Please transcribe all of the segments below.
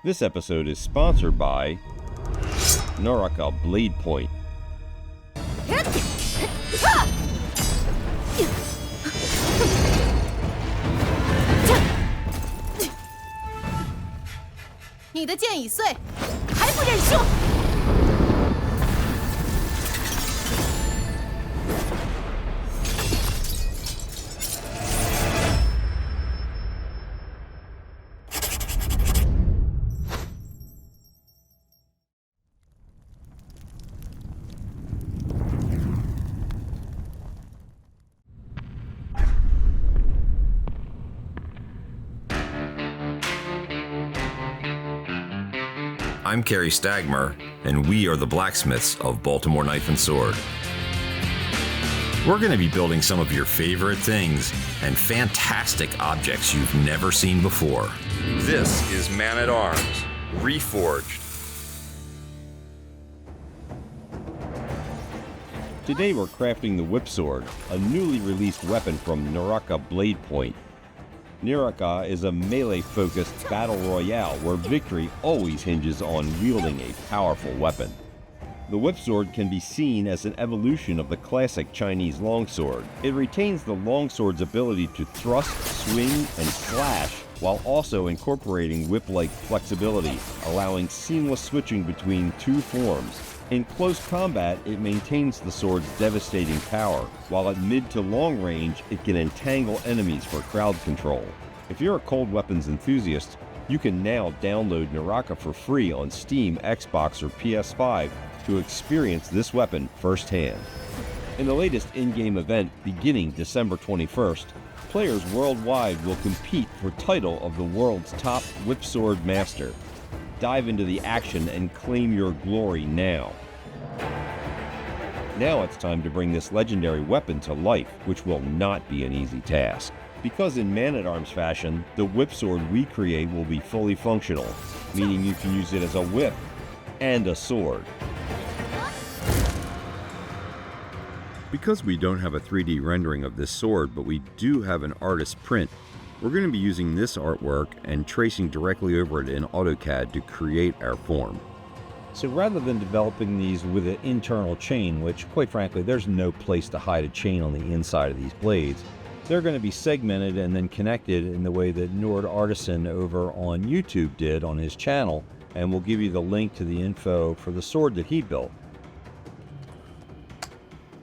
This episode is sponsored by Naraka Bladepoint. 你的剑已碎，还不认输！ I'm Kerry Stagmer, and we are the Blacksmiths of Baltimore Knife and Sword. We're going to be building some of your favorite things and fantastic objects you've never seen before. This is Man-at-Arms, Reforged. Today we're crafting the Whipsword, a newly released weapon from Naraka Bladepoint. Naraka is a melee-focused battle royale where victory always hinges on wielding a powerful weapon. The Whipsword can be seen as an evolution of the classic Chinese longsword. It retains the longsword's ability to thrust, swing, and slash, while also incorporating whip-like flexibility, allowing seamless switching between two forms. In close combat, it maintains the sword's devastating power, while at mid to long range, it can entangle enemies for crowd control. If you're a cold weapons enthusiast, you can now download Naraka for free on Steam, Xbox, or PS5 to experience this weapon firsthand. In the latest in-game event beginning December 21st, players worldwide will compete for title of the world's top Whipsword master. Dive into the action and claim your glory now. Now it's time to bring this legendary weapon to life, which will not be an easy task. Because in Man-at-Arms fashion, the Whipsword we create will be fully functional, meaning you can use it as a whip and a sword. Because we don't have a 3D rendering of this sword, but we do have an artist's print, we're going to be using this artwork and tracing directly over it in AutoCAD to create our form. So rather than developing these with an internal chain, which quite frankly there's no place to hide a chain on the inside of these blades, they're going to be segmented and then connected in the way that Nord Artisan over on YouTube did on his channel, and we'll give you the link to the info for the sword that he built.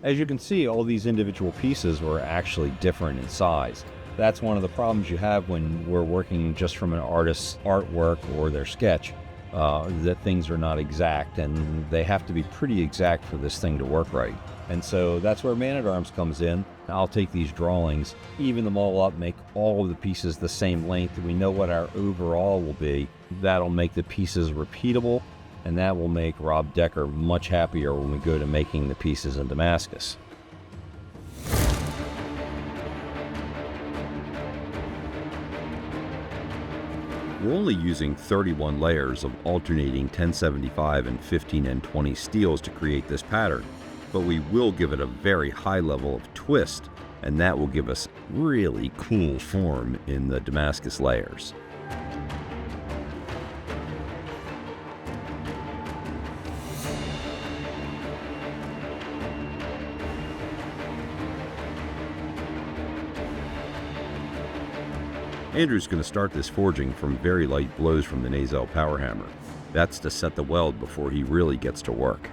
As you can see, all these individual pieces were actually different in size. That's one of the problems you have when we're working just from an artist's artwork or their sketch, that things are not exact, and they have to be pretty exact for this thing to work right. And so that's where Man-at-Arms comes in. I'll take these drawings, even them all up, make all of the pieces the same length, and we know what our overall will be. That'll make the pieces repeatable, and that will make Rob Deker much happier when we go to making the pieces in Damascus. We're only using 31 layers of alternating 1075 and 15N20 steels to create this pattern, but we will give it a very high level of twist, and that will give us really cool form in the Damascus layers. Andrew's going to start this forging from very light blows from the Nasal power hammer. That's to set the weld before he really gets to work.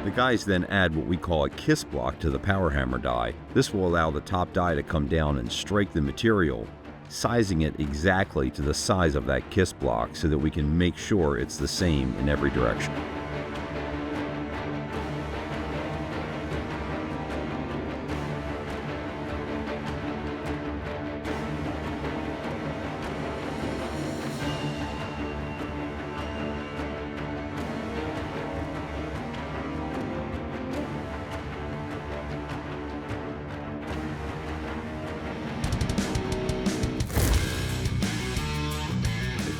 The guys then add what we call a kiss block to the power hammer die. This will allow the top die to come down and strike the material, sizing it exactly to the size of that kiss block so that we can make sure it's the same in every direction.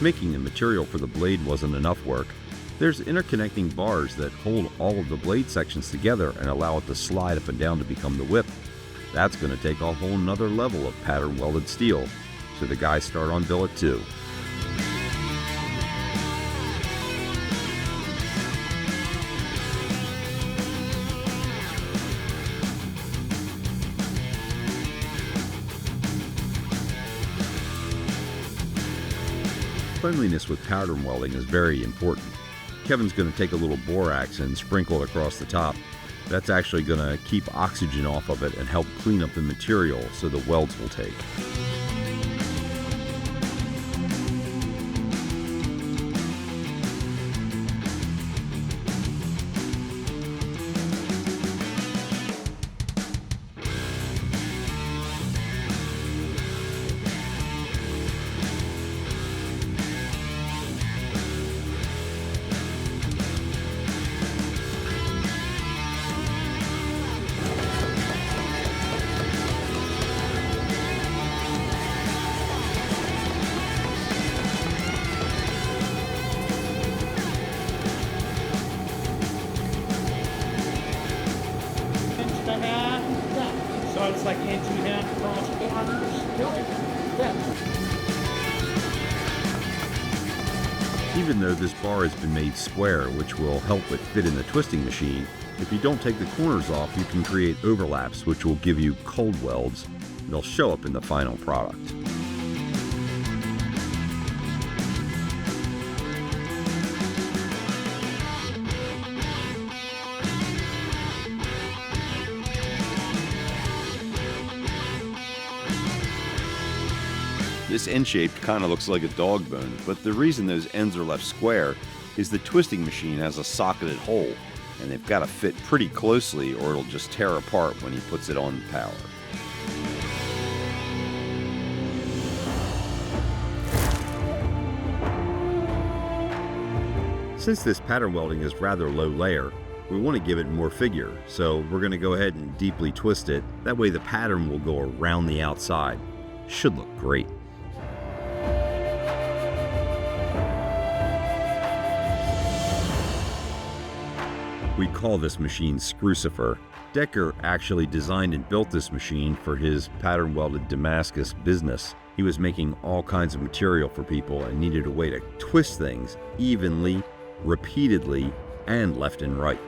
making the material for the blade wasn't enough work, there's interconnecting bars that hold all of the blade sections together and allow it to slide up and down to become the whip. That's going to take a whole nother level of pattern welded steel, so the guys start on billet 2. Cleanliness with pattern welding is very important. Kevin's going to take a little borax and sprinkle it across the top. That's actually going to keep oxygen off of it and help clean up the material so the welds will take. So it's like hand-to-hand across corners. Even though this bar has been made square, which will help it fit in the twisting machine, if you don't take the corners off, you can create overlaps, which will give you cold welds. They'll show up in the final product. This end shape kind of looks like a dog bone, but the reason those ends are left square is the twisting machine has a socketed hole, and they've got to fit pretty closely or it'll just tear apart when he puts it on power. Since this pattern welding is rather low layer, we want to give it more figure, so we're going to go ahead and deeply twist it. That way the pattern will go around the outside. Should look great. We call this machine Scrucifer. Deker actually designed and built this machine for his pattern welded Damascus business. He was making all kinds of material for people and needed a way to twist things evenly, repeatedly, and left and right.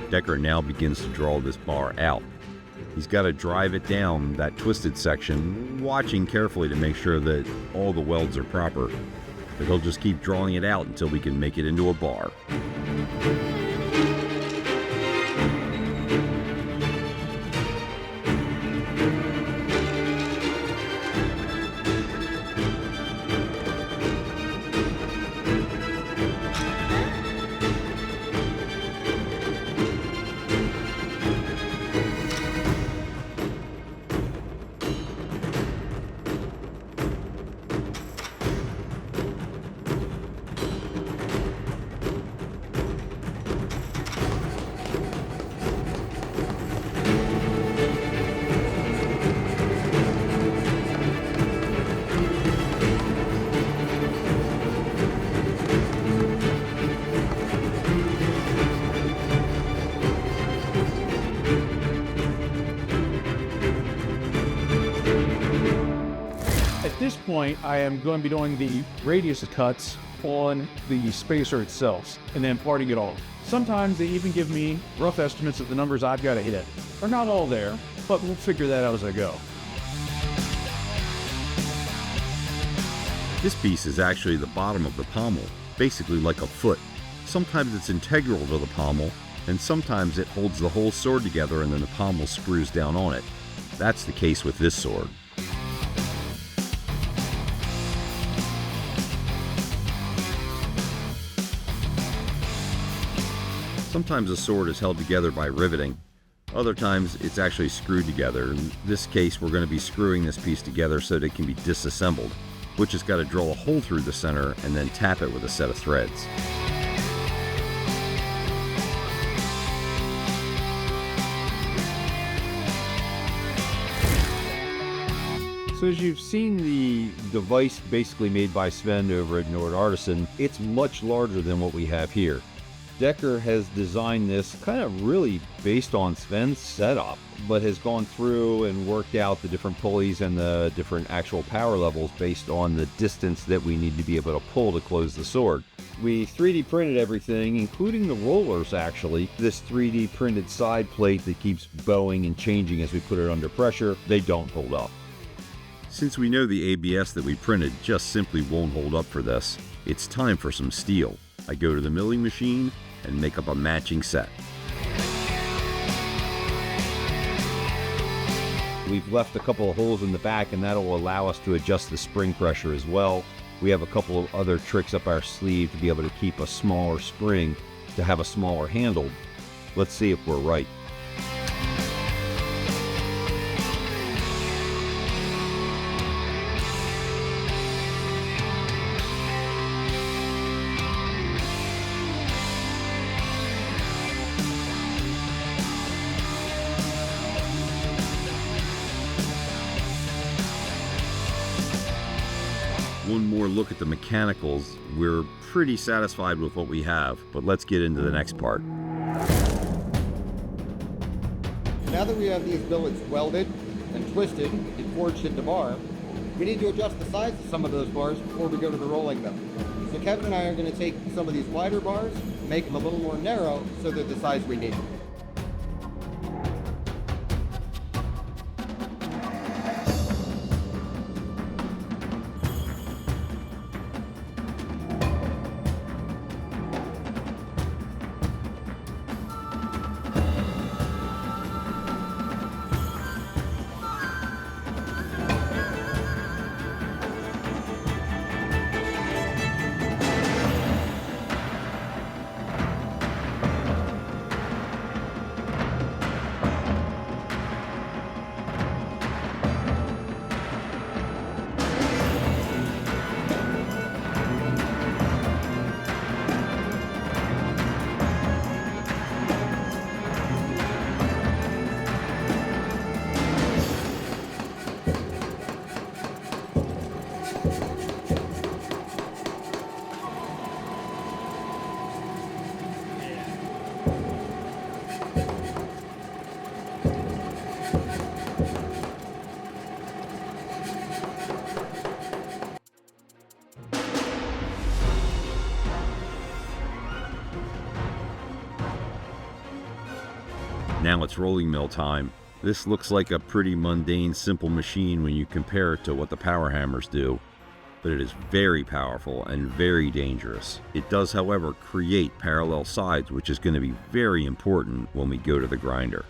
Deker now begins to draw this bar out. He's got to drive it down that twisted section, watching carefully to make sure that all the welds are proper. But he'll just keep drawing it out until we can make it into a bar. point, I am going to be doing the radius cuts on the spacer itself and then parting it all. Sometimes they even give me rough estimates of the numbers I've got to hit. They're not all there, but we'll figure that out as I go. This piece is actually the bottom of the pommel, basically like a foot. Sometimes it's integral to the pommel, and sometimes it holds the whole sword together and then the pommel screws down on it. That's the case with this sword. Sometimes a sword is held together by riveting. Other times it's actually screwed together. In this case, we're going to be screwing this piece together so that it can be disassembled. Butch has got to drill a hole through the center and then tap it with a set of threads. So as you've seen the device basically made by Sven over at Nord Artisan, it's much larger than what we have here. Deker has designed this kind of really based on Sven's setup, but has gone through and worked out the different pulleys and the different actual power levels based on the distance that we need to be able to pull to close the sword. We 3D printed everything, including the rollers actually. This 3D printed side plate that keeps bowing and changing as we put it under pressure, they don't hold up. Since we know the ABS that we printed just simply won't hold up for this, it's time for some steel. I go to the milling machine and make up a matching set. We've left a couple of holes in the back, and that'll allow us to adjust the spring pressure as well. We have a couple of other tricks up our sleeve to be able to keep a smaller spring to have a smaller handle. Let's see if we're right. One more look at the mechanicals. We're pretty satisfied with what we have, but let's get into the next part. Now that we have these billets welded and twisted and forged into bar, we need to adjust the size of some of those bars before we go to the rolling them. So Kevin and I are going to take some of these wider bars, make them a little more narrow so they're the size we need. Now it's rolling mill time. This looks like a pretty mundane, simple machine when you compare it to what the power hammers do, but it is very powerful and very dangerous. It does, however, create parallel sides, which is going to be very important when we go to the grinder.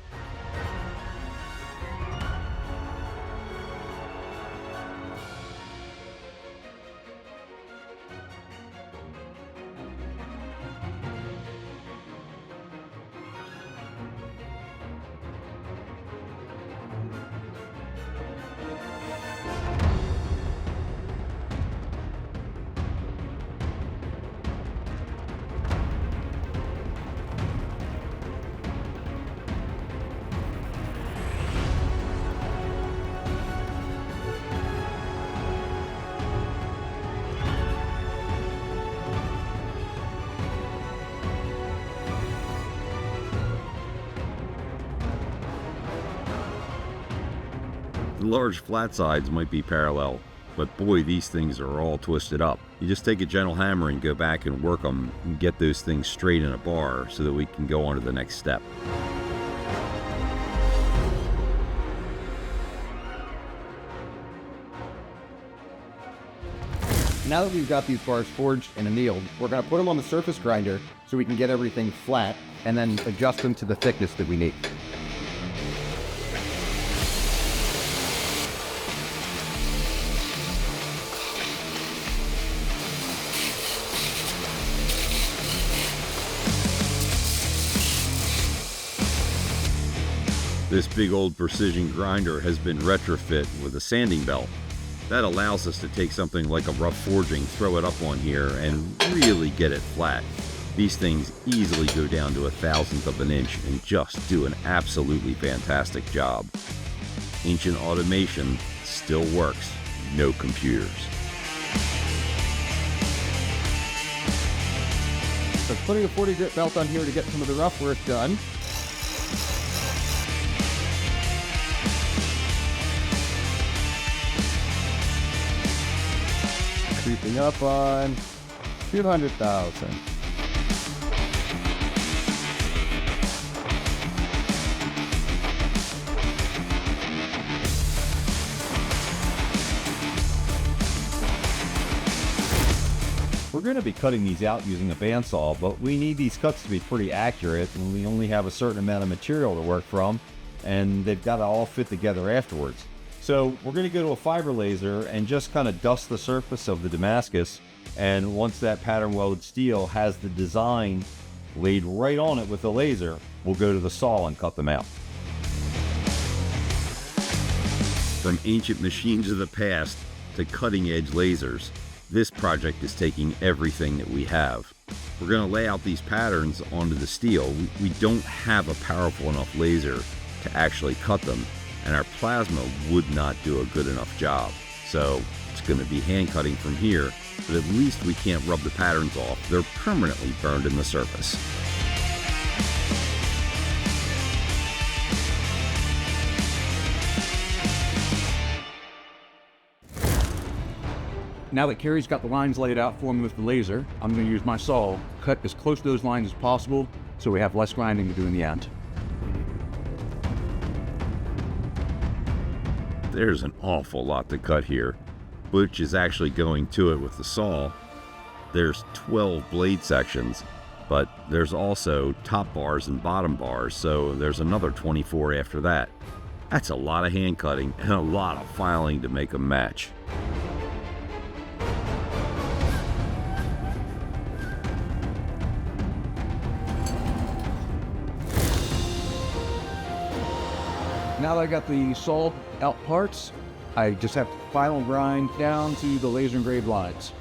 The large flat sides might be parallel, but boy, these things are all twisted up. You just take a gentle hammer and go back and work them and get those things straight in a bar so that we can go on to the next step. Now that we've got these bars forged and annealed, we're going to put them on the surface grinder so we can get everything flat and then adjust them to the thickness that we need. This big old precision grinder has been retrofit with a sanding belt. That allows us to take something like a rough forging, throw it up on here, and really get it flat. These things easily go down to 1/1000th of an inch and just do an absolutely fantastic job. Ancient automation still works, no computers. So putting a 40 grit belt on here to get some of the rough work done. Creeping up on 200,000. We're going to be cutting these out using a bandsaw, but we need these cuts to be pretty accurate, and we only have a certain amount of material to work from, and they've got to all fit together afterwards. So we're going to go to a fiber laser and just kind of dust the surface of the Damascus, and once that pattern welded steel has the design laid right on it with the laser, we'll go to the saw and cut them out. From ancient machines of the past to cutting-edge lasers, this project is taking everything that we have. We're going to lay out these patterns onto the steel. We don't have a powerful enough laser to actually cut them, and our plasma would not do a good enough job. So it's going to be hand cutting from here, but at least we can't rub the patterns off. They're permanently burned in the surface. Now that Kerry's got the lines laid out for me with the laser, I'm going to use my saw, cut as close to those lines as possible so we have less grinding to do in the end. There's an awful lot to cut here. Butch is actually going to it with the saw. There's 12 blade sections, but there's also top bars and bottom bars, so there's another 24 after that. That's a lot of hand cutting and a lot of filing to make them match. Now that I got the saw out parts, I just have to final grind down to the laser engraved lines.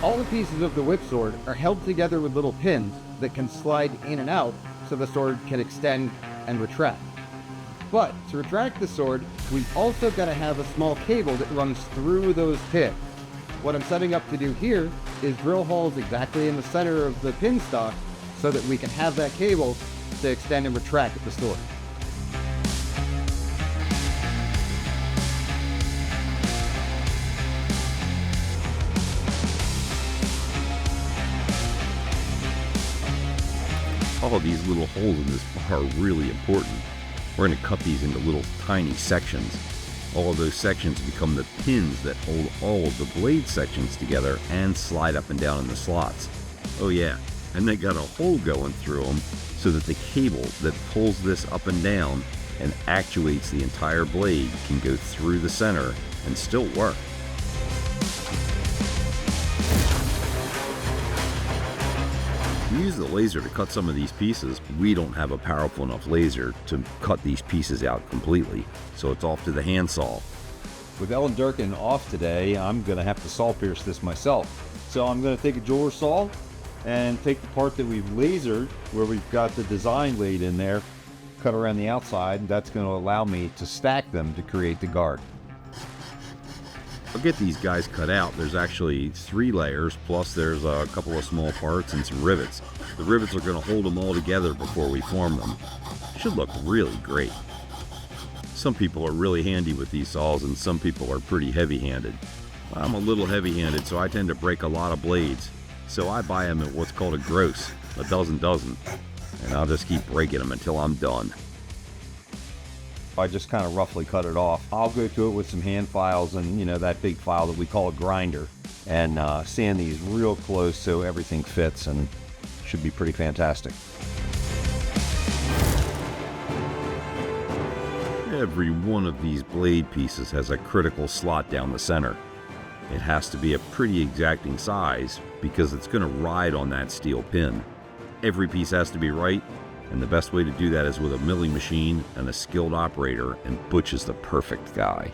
All the pieces of the Whipsword are held together with little pins that can slide in and out so the sword can extend and retract. But to retract the sword, we've also got to have a small cable that runs through those pins. What I'm setting up to do here is drill holes exactly in the center of the pin stock so that we can have that cable to extend and retract the sword. All of these little holes in this bar are really important. We're going to cut these into little tiny sections. All of those sections become the pins that hold all of the blade sections together and slide up and down in the slots. Oh yeah, and they got a hole going through them so that the cable that pulls this up and down and actuates the entire blade can go through the center and still work. To use the laser to cut some of these pieces, we don't have a powerful enough laser to cut these pieces out completely, so it's off to the handsaw. With Ellen Durkin off today, I'm going to have to saw pierce this myself. So I'm going to take a jeweler saw and take the part that we've lasered, where we've got the design laid in there, cut around the outside, and that's going to allow me to stack them to create the guard. I'll get these guys cut out. There's actually 3 layers, plus there's a couple of small parts and some rivets. The rivets are going to hold them all together before we form them. Should look really great. Some people are really handy with these saws, and some people are pretty heavy-handed. I'm a little heavy-handed, so I tend to break a lot of blades. So I buy them at what's called a gross, a dozen, and I'll just keep breaking them until I'm done. I just kind of roughly cut it off. I'll go through it with some hand files and, that big file that we call a grinder, and sand these real close so everything fits, and should be pretty fantastic. Every one of these blade pieces has a critical slot down the center. It has to be a pretty exacting size because it's going to ride on that steel pin. Every piece has to be right, and the best way to do that is with a milling machine and a skilled operator, and Butch is the perfect guy.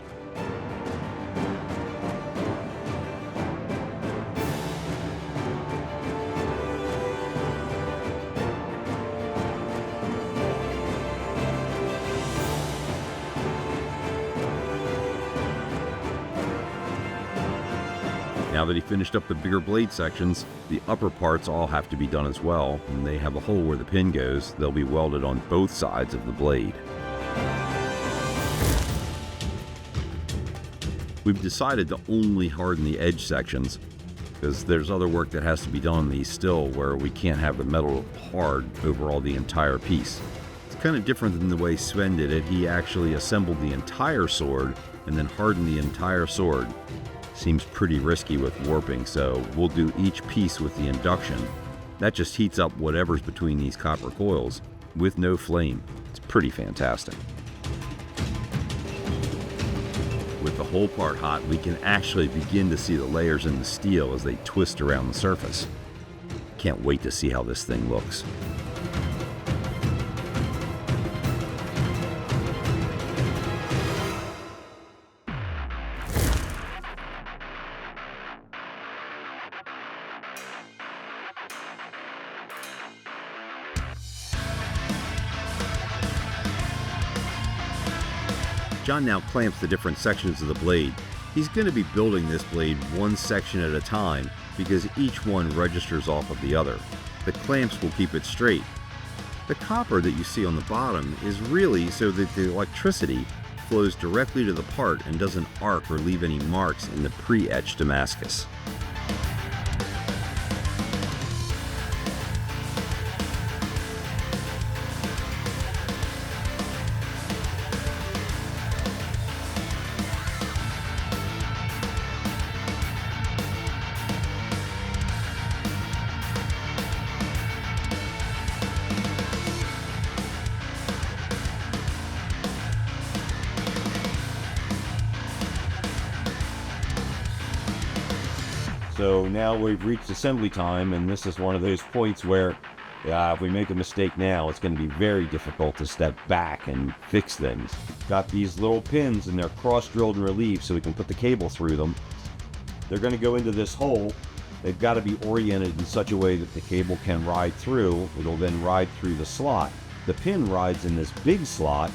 Now that he finished up the bigger blade sections, the upper parts all have to be done as well, and they have a hole where the pin goes. They'll be welded on both sides of the blade. We've decided to only harden the edge sections, because there's other work that has to be done on these still where we can't have the metal hard over all the entire piece. It's kind of different than the way Sven did it. He actually assembled the entire sword and then hardened the entire sword. Seems pretty risky with warping, so we'll do each piece with the induction. That just heats up whatever's between these copper coils with no flame. It's pretty fantastic. With the whole part hot, we can actually begin to see the layers in the steel as they twist around the surface. Can't wait to see how this thing looks. John now clamps the different sections of the blade. He's going to be building this blade one section at a time because each one registers off of the other. The clamps will keep it straight. The copper that you see on the bottom is really so that the electricity flows directly to the part and doesn't arc or leave any marks in the pre-etched Damascus. So now we've reached assembly time, and this is one of those points where if we make a mistake now, it's going to be very difficult to step back and fix things. Got these little pins, and they're cross-drilled in relief so we can put the cable through them. They're going to go into this hole. They've got to be oriented in such a way that the cable can ride through. It'll then ride through the slot. The pin rides in this big slot,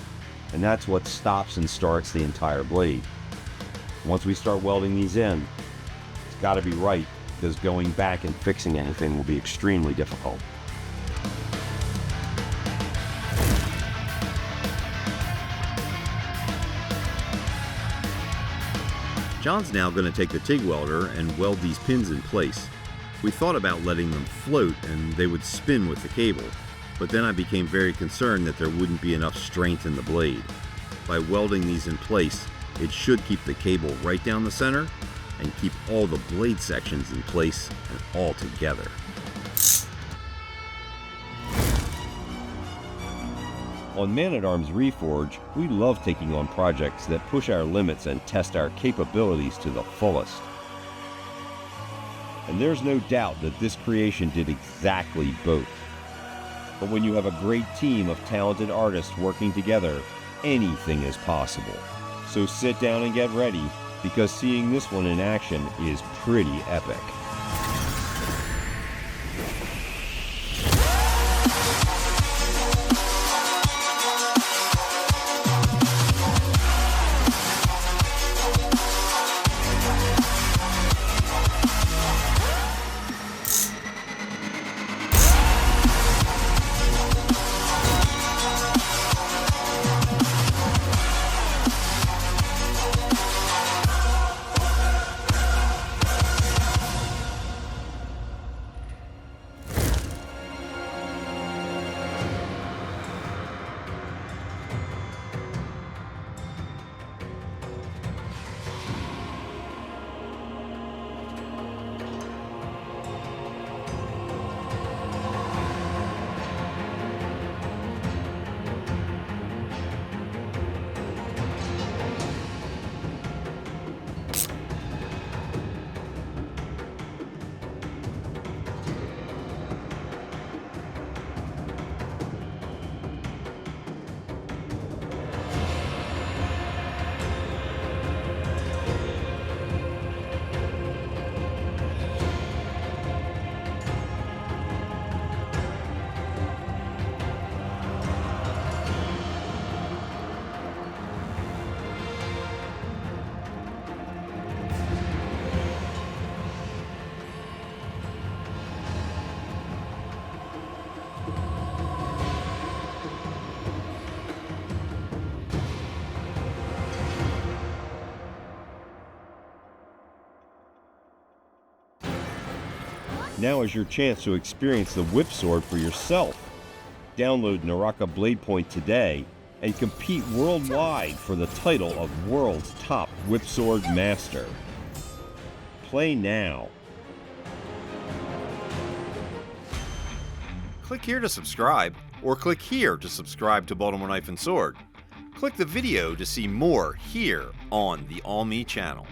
and that's what stops and starts the entire blade. Once we start welding these in, it's got to be right, because going back and fixing anything will be extremely difficult. John's now going to take the TIG welder and weld these pins in place. We thought about letting them float and they would spin with the cable, but then I became very concerned that there wouldn't be enough strength in the blade. By welding these in place, it should keep the cable right down the center and keep all the blade sections in place and all together. On Man-at-Arms Reforged, we love taking on projects that push our limits and test our capabilities to the fullest. And there's no doubt that this creation did exactly both. But when you have a great team of talented artists working together, anything is possible. So sit down and get ready, because seeing this one in action is pretty epic. Now is your chance to experience the Whipsword for yourself. Download Naraka Bladepoint today and compete worldwide for the title of World's Top Whipsword Master. Play now. Click here to subscribe, or click here to subscribe to Baltimore Knife and Sword. Click the video to see more here on the All Me channel.